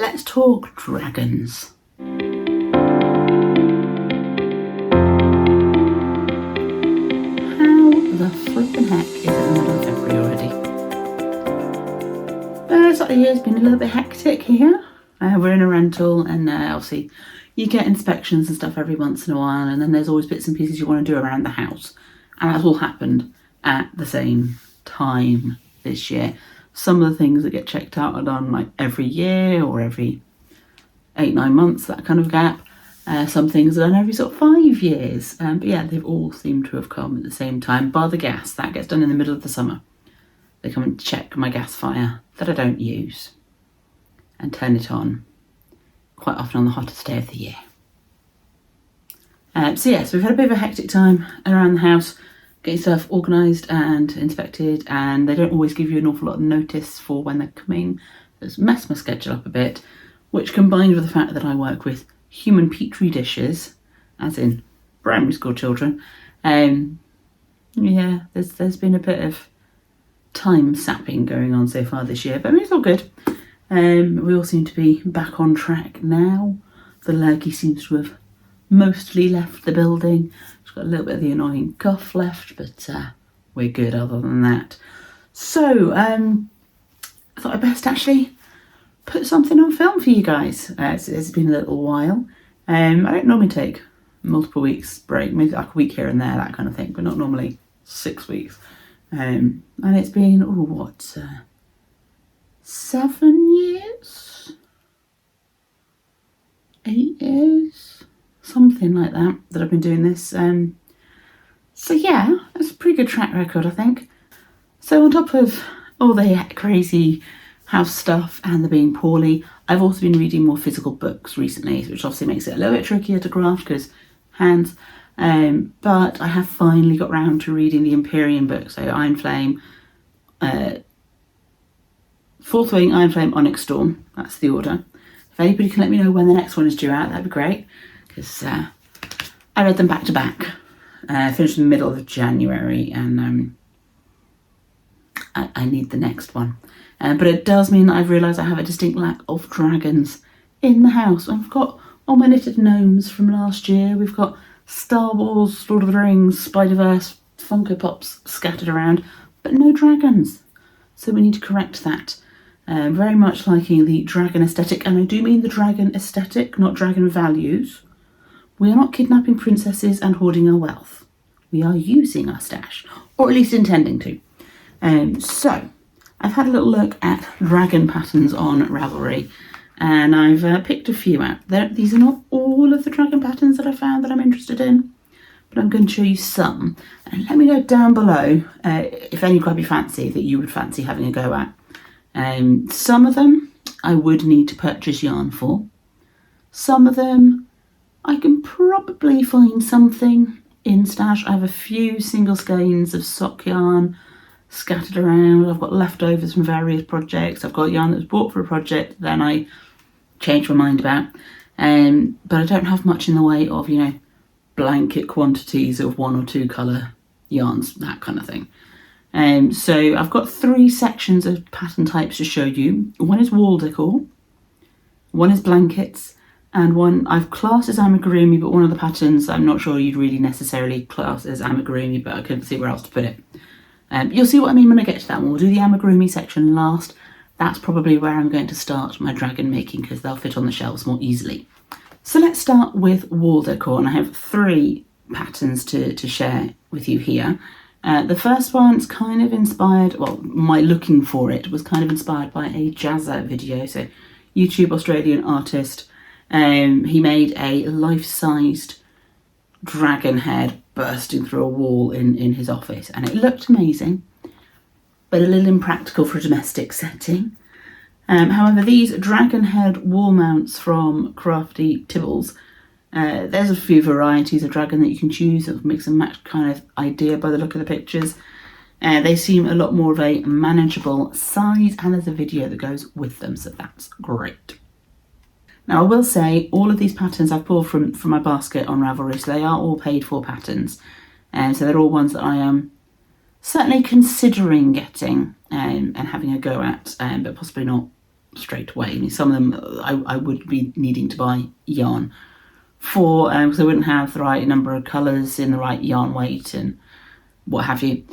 let's talk dragons. How the flippin' heck is it the middle of February already? First of the year's been a little bit hectic here. We're in a rental, and obviously you get inspections and stuff every once in a while, and then there's always bits and pieces you want to do around the house, and that's all happened at the same time this year. Some of the things that get checked out are done like every year or every 8-9 months, that kind of gap. Some things are done every sort of 5 years, but yeah, they've all seemed to have come at the same time, bar the gas. That gets done in the middle of the summer. They come and check my gas fire that I don't use and turn it on quite often on the hottest day of the year. So we've had a bit of a hectic time around the house, getting stuff organised and inspected, and they don't always give you an awful lot of notice for when they're coming. It's messed my schedule up a bit, which combined with the fact that I work with human petri dishes, as in primary school children, there's been a bit of time sapping going on so far this year, but I mean, it's all good. We all seem to be back on track now. The lurgy seems to have mostly left the building. It's got a little bit of the annoying cough left, but we're good other than that. So I thought I'd best actually put something on film for you guys. It's been a little while. I don't normally take multiple weeks break, maybe like a week here and there, that kind of thing, but not normally 6 weeks. And it's been 7 years, 8 years, something like that I've been doing this. So yeah, it's a pretty good track record, I think. So on top of all the crazy house stuff and the being poorly, I've also been reading more physical books recently, which obviously makes it a little bit trickier to craft because hands. But I have finally got round to reading the Empyrean book, so Iron Flame, Fourth Wing, Iron Flame, Onyx Storm. That's the order. If anybody can let me know when the next one is due out, that'd be great, because I read them back to back. I finished in the middle of January, and I need the next one. But it does mean that I've realised I have a distinct lack of dragons in the house. I've got all my knitted gnomes from last year. We've got Star Wars, Lord of the Rings, Spider-Verse, Funko Pops scattered around, but no dragons. So we need to correct that. Very much liking the dragon aesthetic, and I do mean the dragon aesthetic, not dragon values. We are not kidnapping princesses and hoarding our wealth. We are using our stash, or at least intending to. So I've had a little look at dragon patterns on Ravelry, and I've picked a few out. These are not all of the dragon patterns that I found that I'm interested in, but I'm going to show you some. And let me know down below if any grab you fancy that you would fancy having a go at. Some of them I would need to purchase yarn for. Some of them I can probably find something in stash. I have a few single skeins of sock yarn scattered around. I've got leftovers from various projects. I've got yarn that was bought for a project then I changed my mind about. But I don't have much in the way of, blanket quantities of 1 or 2 colour yarns, that kind of thing. So I've got 3 sections of pattern types to show you. One is wall decor, one is blankets, and one I've classed as amigurumi, but one of the patterns I'm not sure you'd really necessarily class as amigurumi, but I couldn't see where else to put it. You'll see what I mean when I get to that one. We'll do the amigurumi section last. That's probably where I'm going to start my dragon making, because they'll fit on the shelves more easily. So let's start with wall decor, and I have 3 patterns to share with you here. The first one's kind of inspired, my looking for it was kind of inspired by a Jazza video, so YouTube Australian artist. He made a life-sized dragon head bursting through a wall in his office, and it looked amazing, but a little impractical for a domestic setting. However, these dragon head wall mounts from CraftyTibbles, there's a few varieties of dragon that you can choose, a mix and match kind of idea by the look of the pictures. They seem a lot more of a manageable size, and there's a video that goes with them, so that's great. Now I will say all of these patterns I've pulled from my basket on Ravelry, so they are all paid for patterns, and so they're all ones that I am certainly considering getting and having a go at, but possibly not straight away. I mean, some of them I would be needing to buy yarn for, because I wouldn't have the right number of colours in the right yarn weight and what have you,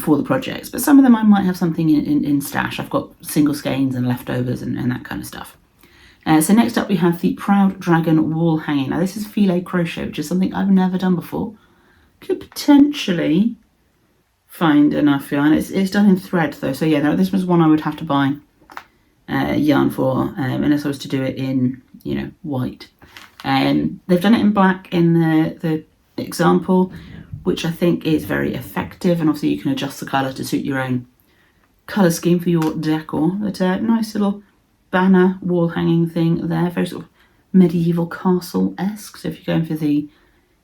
for the projects. But some of them I might have something in stash. I've got single skeins and leftovers and that kind of stuff. So next up we have the Proud Dragon wall hanging. Now this is filet crochet, which is something I've never done before. Could potentially find enough yarn. It's done in thread though, so yeah, this was one I would have to buy yarn for, unless I was to do it in, white. They've done it in black in the example, which I think is very effective, and obviously you can adjust the colour to suit your own colour scheme for your decor. But a nice little banner wall hanging thing there, very sort of medieval castle-esque. So if you're going for the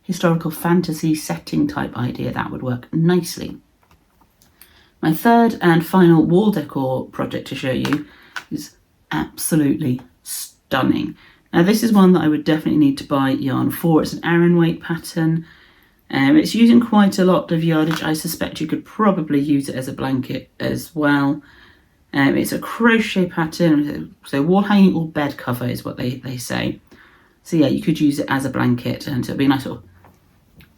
historical fantasy setting type idea, that would work nicely. My third and final wall decor project to show you is absolutely stunning. Now this is one that I would definitely need to buy yarn for. It's an Aran weight pattern. It's using quite a lot of yardage. I suspect you could probably use it as a blanket as well. It's a crochet pattern, so wall hanging or bed cover is what they say. So yeah, you could use it as a blanket, and it'll be a nice sort of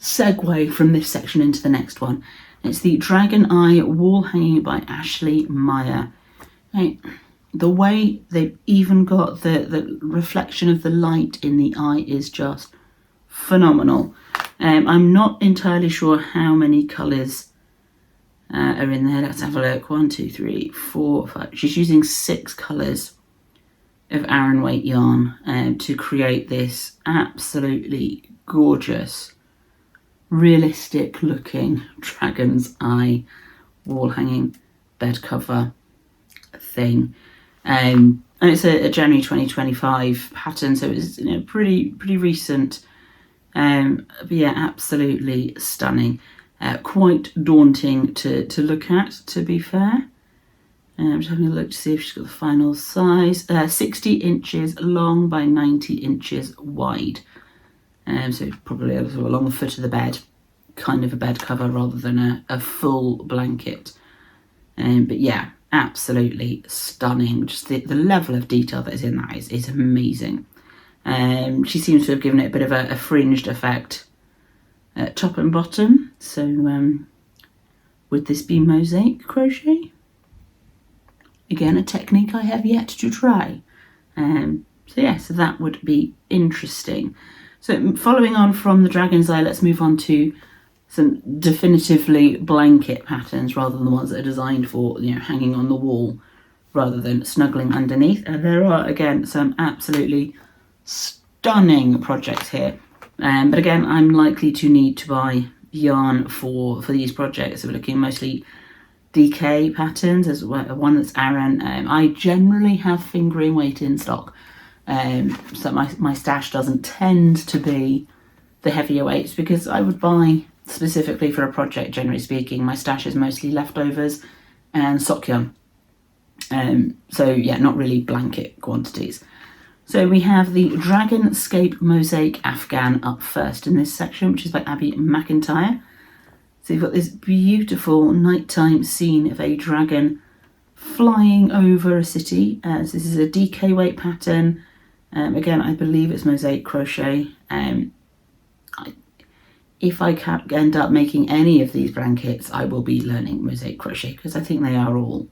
segue from this section into the next one. It's the Dragon Eye wall hanging by Ashlee Meyer. Right. The way they've even got the reflection of the light in the eye is just phenomenal. I'm not entirely sure how many colours are in there. Let's have a look. 1, 2, 3, 4, 5. She's using 6 colours of Aran weight yarn to create this absolutely gorgeous, realistic looking dragon's eye wall hanging bed cover thing. And it's a January 2025 pattern, so it's pretty recent. But yeah, absolutely stunning. Quite daunting to look at, to be fair. I'm just having a look to see if she's got the final size. 60 inches long by 90 inches wide. So probably a little along the foot of the bed, kind of a bed cover rather than a full blanket. But yeah, absolutely stunning. Just the level of detail that is in that is amazing. She seems to have given it a bit of a fringed effect at top and bottom. So would this be mosaic crochet? Again, a technique I have yet to try. So that would be interesting. So following on from the Dragon's Eye, let's move on to some definitively blanket patterns rather than the ones that are designed for hanging on the wall rather than snuggling underneath. And there are, again, some absolutely stunning projects here. But again, I'm likely to need to buy yarn for these projects. So we're looking mostly DK patterns. There's one that's Aran. I generally have fingering weight in stock. So my stash doesn't tend to be the heavier weights because I would buy specifically for a project, generally speaking. My stash is mostly leftovers and sock yarn. So yeah, not really blanket quantities. So we have the Dragonscape Mosaic Afghan up first in this section, which is by McIntyre. So you've got this beautiful nighttime scene of a dragon flying over a city. So this is a DK weight pattern. Again, I believe it's mosaic crochet. If I end up making any of these blankets, I will be learning mosaic crochet because I think they are all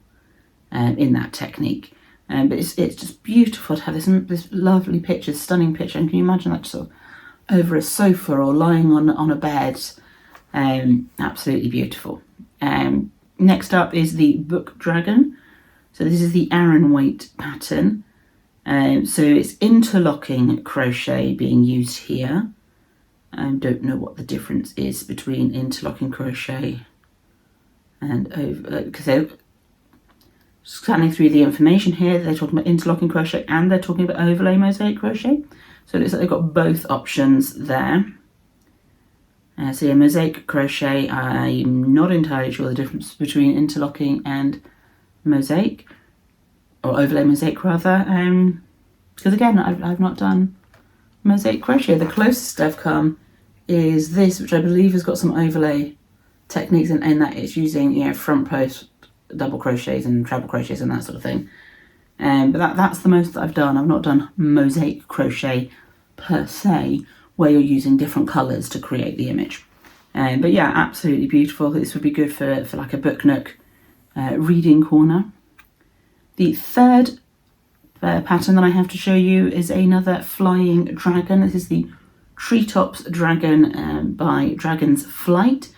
in that technique. But it's just beautiful to have this lovely picture, stunning picture. And can you imagine that sort of over a sofa or lying on a bed? Absolutely beautiful. Next up is the Book Dragon. So this is the Aran weight pattern. So it's interlocking crochet being used here. I don't know what the difference is between interlocking crochet and over, because they're scanning through the information here. They're talking about interlocking crochet and they're talking about overlay mosaic crochet. So it looks like they've got both options there. So yeah, mosaic crochet, I'm not entirely sure the difference between interlocking and mosaic, or overlay mosaic rather, because again, I've not done mosaic crochet. The closest I've come is this, which I believe has got some overlay techniques in that it's using front post double crochets and treble crochets and that sort of thing. But that's the most that I've done. I've not done mosaic crochet per se, where you're using different colours to create the image. But yeah, absolutely beautiful. This would be good for like a book nook reading corner. The third pattern that I have to show you is another flying dragon. This is the Treetops dragon by Dragon's Flight.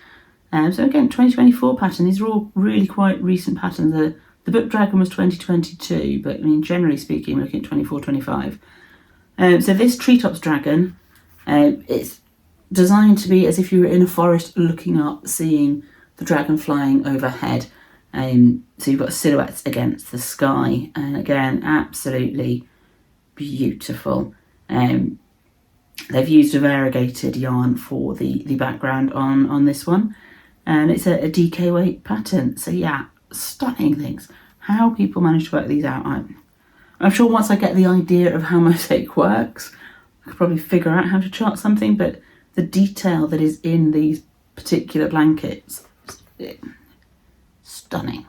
So again, 2024 pattern. These are all really quite recent patterns. The book dragon was 2022, but I mean, generally speaking, we're looking at 24, 25. So this Treetops dragon, it's designed to be as if you were in a forest looking up, seeing the dragon flying overhead. So you've got silhouettes against the sky, and again, absolutely beautiful. They've used a variegated yarn for the background on this one, and it's a DK weight pattern. So yeah, stunning things. How people manage to work these out, I'm sure once I get the idea of how mosaic works, I could probably figure out how to chart something, but the detail that is in these particular blankets, stunning.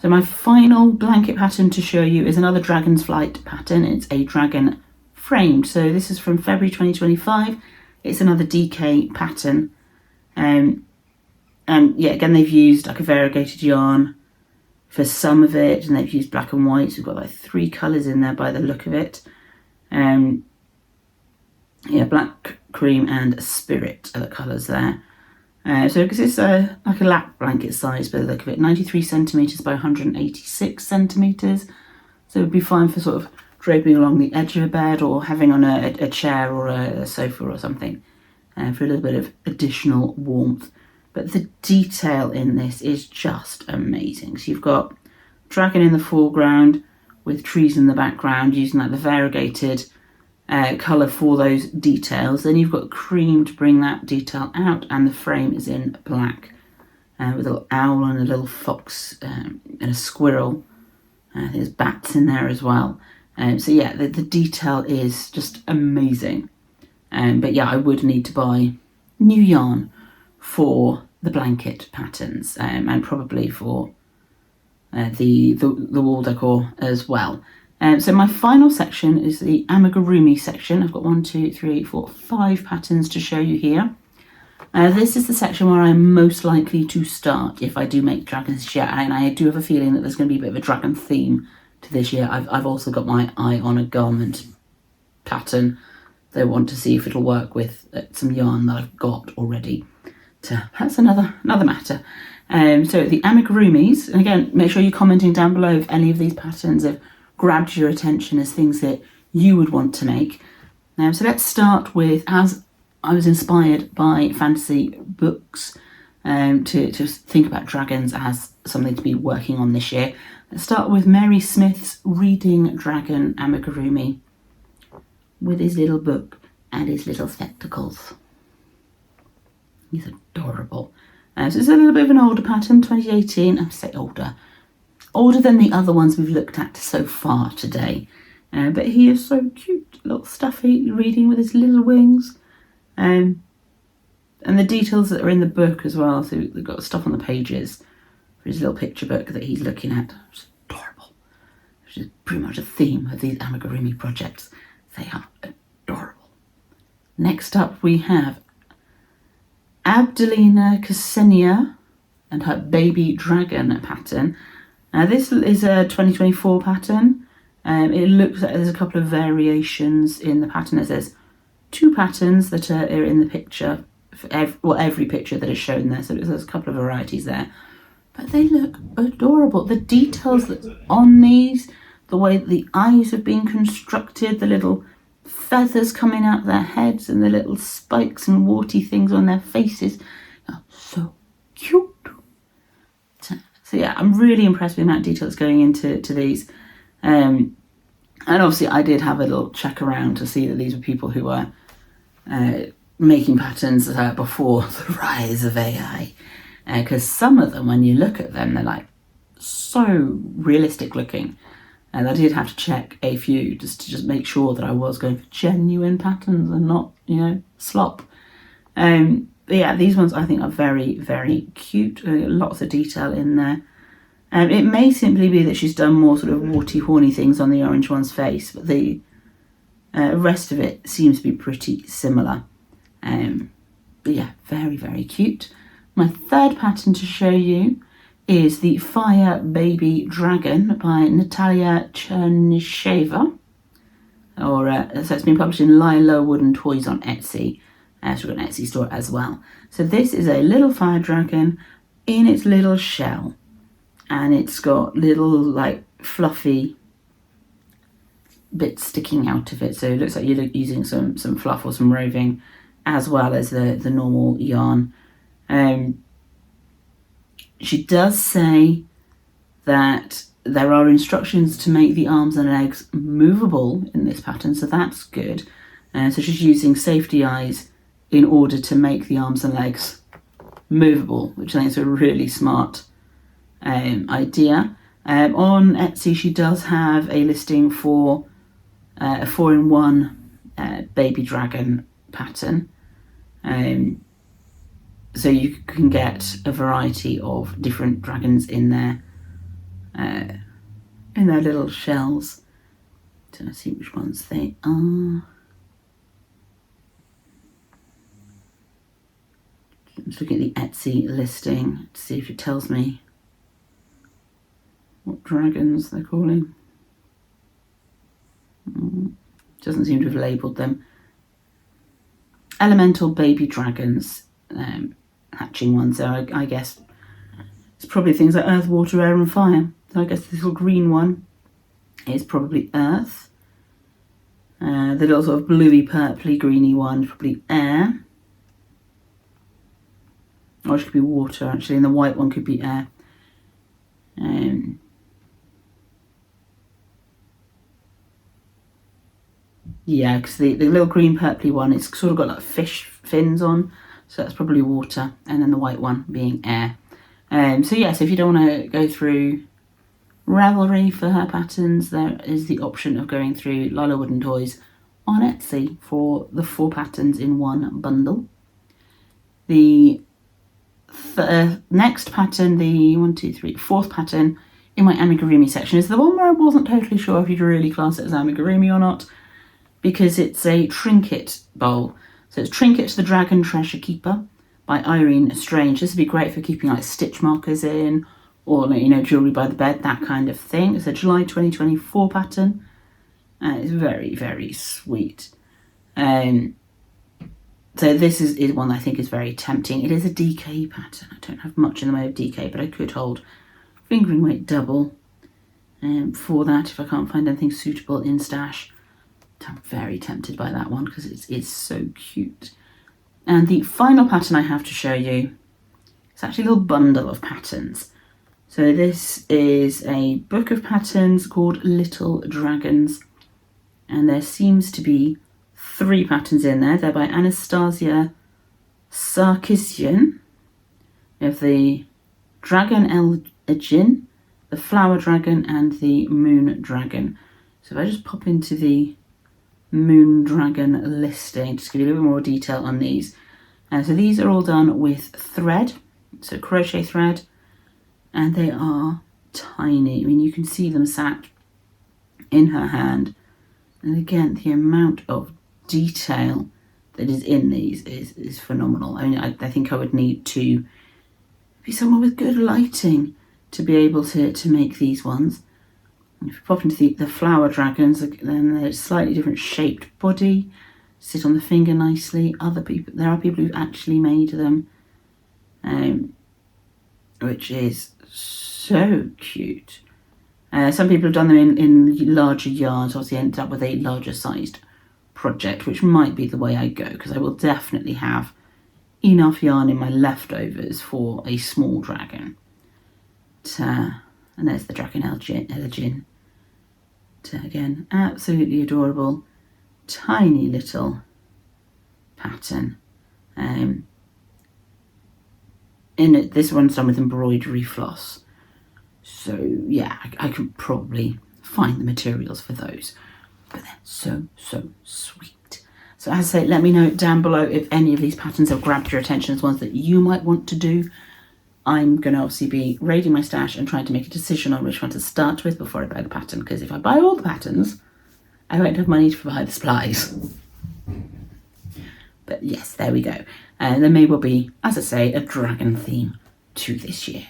So my final blanket pattern to show you is another Dragon's Flight pattern. It's a dragon framed. So this is from February 2025. It's another DK pattern. And yeah, again, they've used like a variegated yarn for some of it, and they've used black and white. So we've got like 3 colours in there by the look of it. Yeah, black, cream and spirit are the colours there. So because it's like a lap blanket size by the look of it, 93 centimetres by 186 centimetres. So it would be fine for sort of draping along the edge of a bed or having on a chair or a sofa or something for a little bit of additional warmth. But the detail in this is just amazing. So you've got dragon in the foreground with trees in the background using like the variegated colour for those details. Then you've got cream to bring that detail out, and the frame is in black with a little owl and a little fox and a squirrel. There's bats in there as well. So yeah, the detail is just amazing. But yeah, I would need to buy new yarn for the blanket patterns and probably for the wall decor as well. So my final section is the Amigurumi section. I've got 1, 2, 3, 4, 5 patterns to show you here. This is the section where I'm most likely to start if I do make dragons this year, and I do have a feeling that there's going to be a bit of a dragon theme to this year. I've also got my eye on a garment pattern that I want to see if it'll work with some yarn that I've got already. So that's another matter. So the Amigurumis, and again, make sure you're commenting down below if any of these patterns have grabbed your attention as things that you would want to make. So let's start with, as I was inspired by fantasy books to think about dragons as something to be working on this year. Let's start with Mary Smith's Reading Dragon Amigurumi with his little book and his little spectacles. He's adorable. So it's a little bit of an older pattern, 2018. I say older than the other ones we've looked at so far today. But he is so cute, little stuffy, reading with his little wings. And the details that are in the book as well. So they've got stuff on the pages for his little picture book that he's looking at. It's adorable. Which is pretty much a theme of these Amigurumi projects. They are adorable. Next up we have Abdullina Kseniya and her baby dragon pattern. This is a 2024 pattern. It looks like there's a couple of variations in the pattern. There's 2 patterns that are in the picture, for every picture that is shown there, so there's a couple of varieties there. But they look adorable. The details that's on these, the way that the eyes have been constructed, the little feathers coming out their heads and the little spikes and warty things on their faces are so cute. So yeah, I'm really impressed with the amount of detail that's going into these. And obviously I did have a little check around to see that these were people who were making patterns before the rise of AI. Because some of them, when you look at them, they're like so realistic looking. And I did have to check a few just to make sure that I was going for genuine patterns and not, slop. But yeah, these ones I think are very, very cute. Lots of detail in there. It may simply be that she's done more sort of warty, horny things on the orange one's face, but the rest of it seems to be pretty similar. But yeah, very, very cute. My third pattern to show you is the Fire Baby Dragon by Natalia Chernysheva. So it's been published in Lila Wooden Toys on Etsy. So we've got an Etsy store as well. So this is a little fire dragon in its little shell. And it's got little, like, fluffy bits sticking out of it. So it looks like you're using some fluff or some roving, as well as the normal yarn. She does say that there are instructions to make the arms and legs movable in this pattern, so that's good. So she's using safety eyes in order to make the arms and legs movable, which I think is a really smart idea. On Etsy, she does have a listing for a 4-in-1 baby dragon pattern. So you can get a variety of different dragons in their little shells. So let's see which ones they are. I'm just looking at the Etsy listing to see if it tells me what dragons they're calling. Doesn't seem to have labelled them. Elemental baby dragons, hatching ones. So I guess it's probably things like earth, water, air and fire. So I guess this little green one is probably earth. The little sort of bluey, purpley, greeny one is probably air. Or it could be water actually, and the white one could be air. Yeah, because the little green purpley one, it's sort of got like fish fins on, so that's probably water, and then the white one being air. So yes, if you don't want to go through Ravelry for her patterns, there is the option of going through Lila Wooden Toys on Etsy for the 4 patterns in one bundle. The next pattern, the 4th pattern in my Amigurumi section, is the one where I wasn't totally sure if you'd really class it as Amigurumi or not, because it's a trinket bowl. So it's Trinket the Dragon Treasure Keeper by Irene Strange. This would be great for keeping like stitch markers in, or jewellery by the bed, that kind of thing. It's a July 2024 pattern. It's very, very sweet. So this is one that I think is very tempting. It is a DK pattern. I don't have much in the way of DK, but I could hold fingering weight double for that if I can't find anything suitable in stash. I'm very tempted by that one because it's so cute. And the final pattern I have to show you is actually a little bundle of patterns. So this is a book of patterns called Little Dragons, and there seems to be 3 patterns in there. They're by Anastasia Sarkisian. We have the Dragon El-Jin, the Flower Dragon, and the Moon Dragon. So if I just pop into the Moon Dragon listing, just give you a little bit more detail on these. So these are all done with thread, so crochet thread, and they are tiny. I mean, you can see them sat in her hand, and again, the amount of detail that is in these is phenomenal. I mean, I think I would need to be somewhere with good lighting to be able to make these ones. If you pop into the flower dragons, then they're slightly different shaped body, sit on the finger nicely. There are people who've actually made them, which is so cute. Some people have done them in larger yards, obviously ended up with a larger sized project, which might be the way I go, because I will definitely have enough yarn in my leftovers for a small dragon. And there's the Dragon El-Jin. Again, absolutely adorable, tiny little pattern. In it, this one's done with embroidery floss. So yeah, I could probably find the materials for those. But they're so, so sweet. So as I say, let me know down below if any of these patterns have grabbed your attention as ones that you might want to do. I'm going to obviously be raiding my stash and trying to make a decision on which one to start with before I buy the pattern, because if I buy all the patterns, I won't have money to buy the supplies. But yes, there we go. And there may well be, as I say, a dragon theme to this year.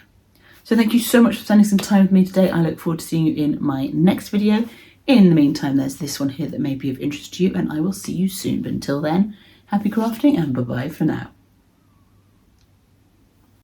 So thank you so much for spending some time with me today. I look forward to seeing you in my next video. In the meantime, there's this one here that may be of interest to you, and I will see you soon. But until then, happy crafting and bye-bye for now.